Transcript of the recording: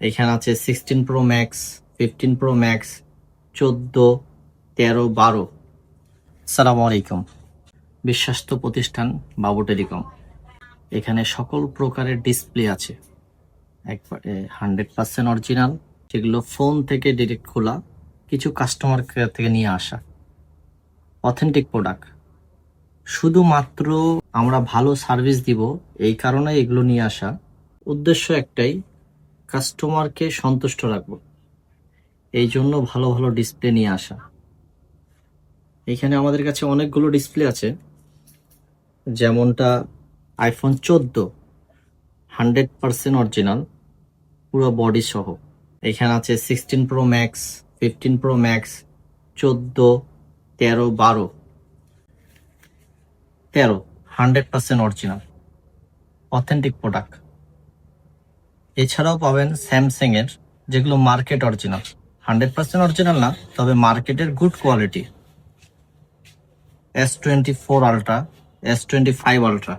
এখানে আছে 16 pro max, 15 pro max, 14, 13, 12। আসসালামু আলাইকুম। বিশ্বস্ত প্রতিষ্ঠান বাবু টেলিকম। এখানে সকল প্রকারের ডিসপ্লে আছে, একবারে 100% অরিজিনাল, যেগুলো ফোন থেকে ডিরেক্ট খোলা, কিছু কাস্টমার কেয়ার থেকে নিয়ে আসা অথেন্টিক প্রোডাক্ট। শুধুমাত্র আমরা ভালো সার্ভিস দিব, এই কারণে এগুলো নিয়ে আসা। উদ্দেশ্য একটাই, কাস্টমারকে সন্তুষ্ট রাখবো, এই জন্য ভালো ভালো ডিসপ্লে নিয়ে আসা। এখানে আমাদের কাছে অনেকগুলো ডিসপ্লে আছে, যেমনটা আইফোন 14 100% অরিজিনাল, পুরো বডি সহ। এখানে আছে 16 pro max, 15 pro max, 14, 13, 12। 100% original authentic product. এছাড়াও পাবেন স্যামসাং এর, যেগুলো মার্কেট অরিজিনাল, 100% অরিজিনাল না, তবে মার্কেটের good quality. S24 ultra, S25 ultra,